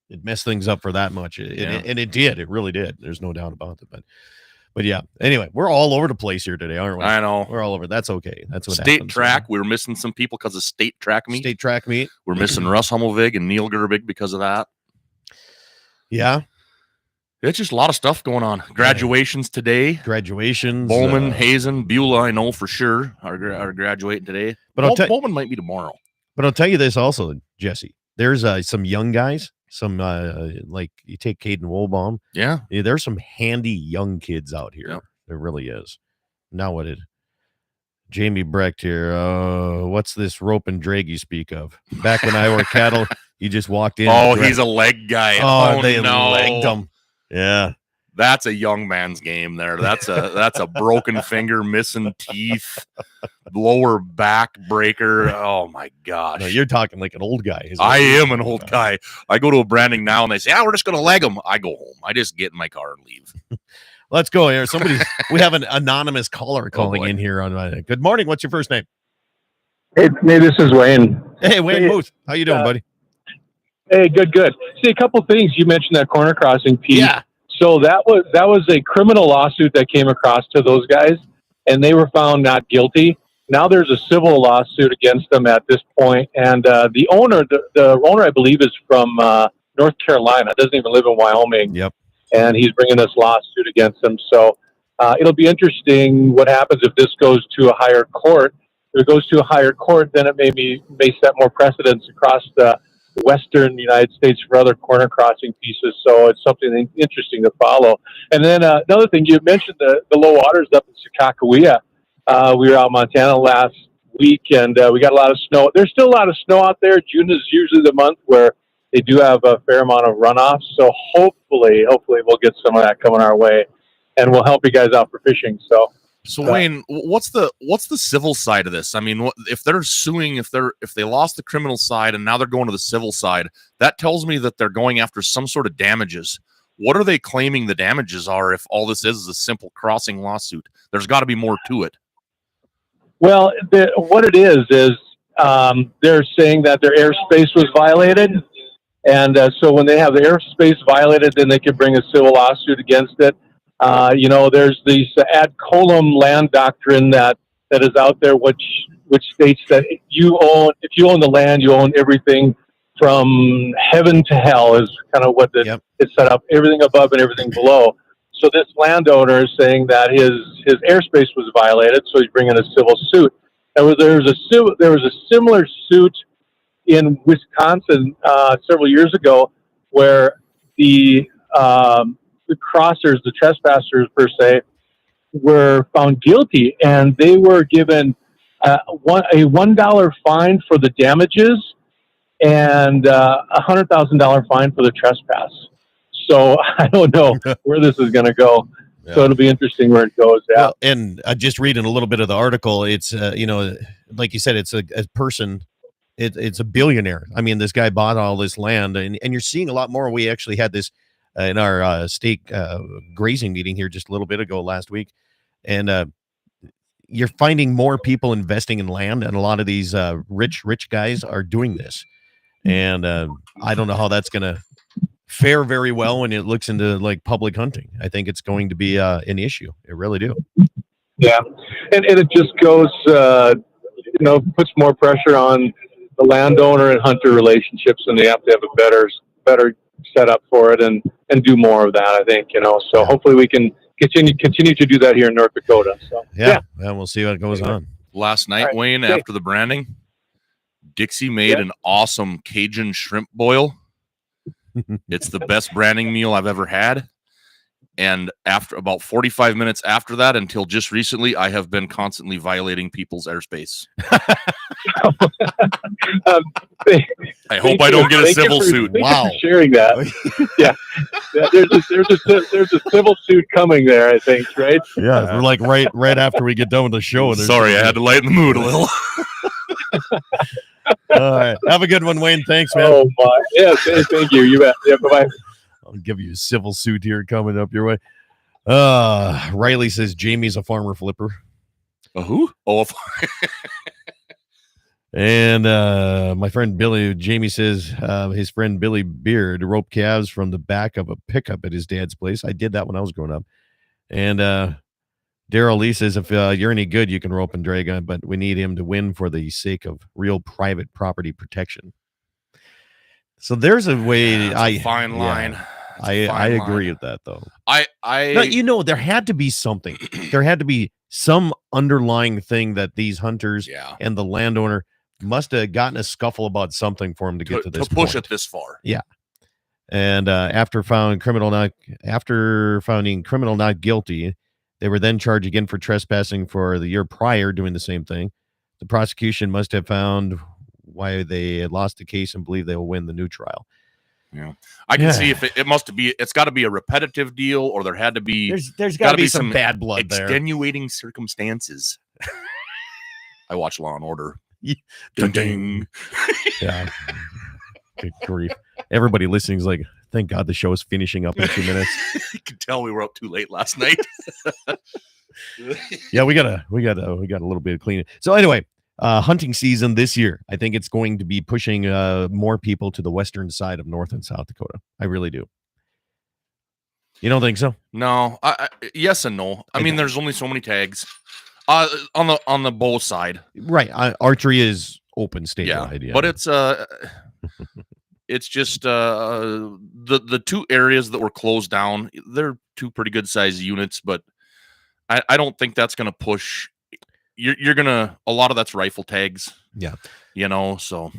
It messed things up for that much. And it did. It really did. There's no doubt about it. But yeah. Anyway, we're all over the place here today, aren't we? I know. We're all over. That's okay. That's what State happens. track. We were missing some people because of state track meet. State track meet. We're missing Russ Hummelvig and Neil Gerbig because of that. Yeah. It's just a lot of stuff going on. Graduations today. Graduations. Bowman, Hazen, Beulah, I know for sure are graduating today. But Bowman might be tomorrow. But I'll tell you this also, Jesse. There's some young guys. Some like you take Caden Wohlbaum. Yeah. There's some handy young kids out here. Yep. There really is. Now what did Jamie Brecht here? What's this rope and drag you speak of? Back when I were cattle, you just walked in. Oh, he's a leg guy. Oh, they legged him. Yeah. That's a young man's game there. That's a broken finger, missing teeth, lower back breaker. Oh my gosh. No, you're talking like an old guy. I am an old guy. I go to a branding now and they say, we're just going to leg them. I go home. I just get in my car and leave. Let's go here. We have an anonymous caller calling in here on good morning. What's your first name? Hey, this is Wayne. Hey, Wayne Booth. How you doing, buddy? Hey, good. See, a couple things. You mentioned that corner crossing piece. Yeah. So that was a criminal lawsuit that came across to those guys, and they were found not guilty. Now there's a civil lawsuit against them at this point, and the owner, I believe, is from North Carolina. Doesn't even live in Wyoming. Yep. And he's bringing this lawsuit against them. So it'll be interesting what happens if this goes to a higher court. If it goes to a higher court, then it may set more precedents across the Western United States for other corner crossing pieces. So it's something interesting to follow. And then another thing, you mentioned the low waters up in Sakakawea. We were out in Montana last week, and we got a lot of snow. There's still a lot of snow out there. June is usually the month where they do have a fair amount of runoff. So hopefully we'll get some of that coming our way, and we'll help you guys out for fishing. So Wayne, what's the civil side of this? I mean, if they're suing, if they lost the criminal side and now they're going to the civil side, that tells me that they're going after some sort of damages. What are they claiming the damages are if all this is a simple crossing lawsuit? There's got to be more to it. Well, what it is they're saying that their airspace was violated. And so when they have the airspace violated, then they can bring a civil lawsuit against it. There's the ad colum land doctrine that is out there, which states that if you own the land, you own everything from heaven to hell is kind of what it's set up, everything above and everything below. So this landowner is saying that his airspace was violated, so he's bringing a civil suit. And there was a similar suit in Wisconsin several years ago where the crossers, the trespassers per se, were found guilty, and they were given a $1 fine for the damages and a $100,000 fine for the trespass. So I don't know where this is going to go. Yeah. So it'll be interesting where it goes. Yeah. Well, and just reading a little bit of the article, it's like you said, it's a person. It's a billionaire. I mean, this guy bought all this land, and you're seeing a lot more. We actually had this in our state grazing meeting here just a little bit ago last week, and you're finding more people investing in land, and a lot of these rich guys are doing this. And I don't know how that's going to fare very well when it looks into like public hunting. I think it's going to be an issue. I really do. Yeah, and it just goes, puts more pressure on the landowner and hunter relationships, and they have to have a better setup for it and do more of that. I think So hopefully we can continue to do that here in North Dakota. So yeah, we'll see what goes on. Last night, right. Wayne, after the branding, Dixie made an awesome Cajun shrimp boil. It's the best branding meal I've ever had. And after about 45 minutes after that, until just recently, I have been constantly violating people's airspace. I hope I don't get a civil suit. Wow, for sharing that. Yeah, there's a civil suit coming there. I think, right? Yeah, we're like right after we get done with the show. Sorry, I had to lighten the mood a little. All right, have a good one, Wayne. Thanks, man. Oh my, yeah, thank you. You bet. Yeah, bye. I'll give you a civil suit here coming up your way. Riley says Jamie's a farmer flipper. Who? Oh, And my friend Jamie says his friend Billy Beard roped calves from the back of a pickup at his dad's place. I did that when I was growing up. And Daryl Lee says if you're any good, you can rope and drag on, but we need him to win for the sake of real private property protection. So there's a way. It's a fine line. I agree with that, though. No, there had to be something. There had to be some underlying thing that these hunters and the landowner must have gotten a scuffle about something for him to get to this push point. it this far. Yeah. And after finding criminal not guilty, they were then charged again for trespassing for the year prior doing the same thing. The prosecution must have found why they had lost the case and believe they will win the new trial. Yeah, I can see if it must be. It's got to be a repetitive deal, or there had to be. There's got to be some bad blood there. Extenuating circumstances. I watch Law and Order. Ding, ding. Yeah. Good grief! Everybody listening is like, thank God the show is finishing up in 2 minutes. You can tell we were up too late last night. Yeah, we got a little bit of cleaning. So anyway. Hunting season this year, I think it's going to be pushing more people to the western side of North and South Dakota. I really do. You don't think so? No. Yes and no. I mean, there's only so many tags on the bow side. Right. Archery is open statewide. Yeah, but it's just the two areas that were closed down. They're two pretty good sized units, but I don't think that's going to push. You're gonna, a lot of that's rifle tags. Yeah. So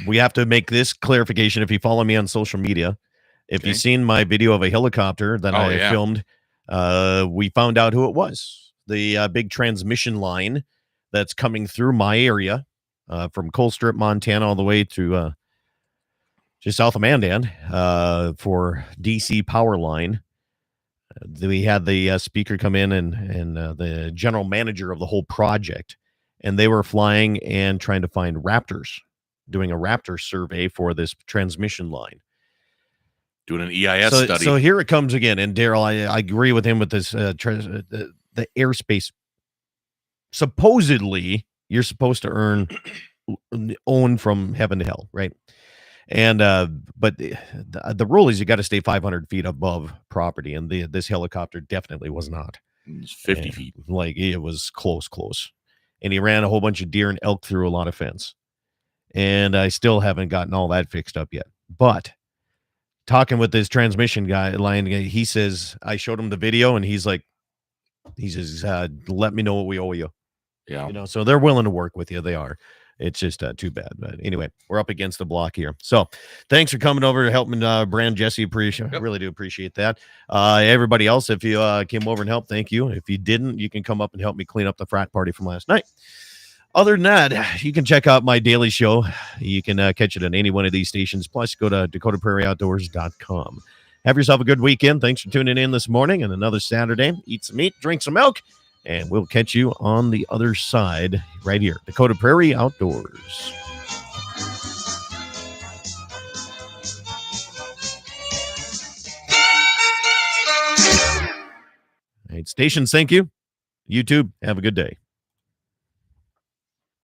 we have to make this clarification. If you follow me on social media, if you've seen my video of a helicopter that I filmed, we found out who it was. The big transmission line that's coming through my area from Colstrip, Montana, all the way to just south of Mandan for DC power line. We had the speaker come in and the general manager of the whole project, and they were flying and trying to find raptors, doing a raptor survey for this transmission line. Doing an EIS study. So here it comes again. And Daryl, I agree with him with this, the airspace. Supposedly, you're supposed to own from heaven to hell, right? And but the rule is you got to stay 500 feet above property, and this helicopter definitely was not. It's 50 feet. Like, it was close, and he ran a whole bunch of deer and elk through a lot of fence, and I still haven't gotten all that fixed up yet. But talking with this transmission guy, he says, I showed him the video, and he says, let me know what we owe you. Yeah, so they're willing to work with you. They are. It's just too bad. But anyway, we're up against the block here. So thanks for coming over to helping Brand Jesse. Really do appreciate that. Everybody else, if you came over and helped, thank you. If you didn't, you can come up and help me clean up the frat party from last night. Other than that, you can check out my daily show. You can catch it on any one of these stations. Plus, go to dakotaprairieoutdoors.com. Have yourself a good weekend. Thanks for tuning in this morning and another Saturday. Eat some meat, drink some milk. And we'll catch you on the other side right here. Dakota Prairie Outdoors. All right, stations, thank you. YouTube, have a good day.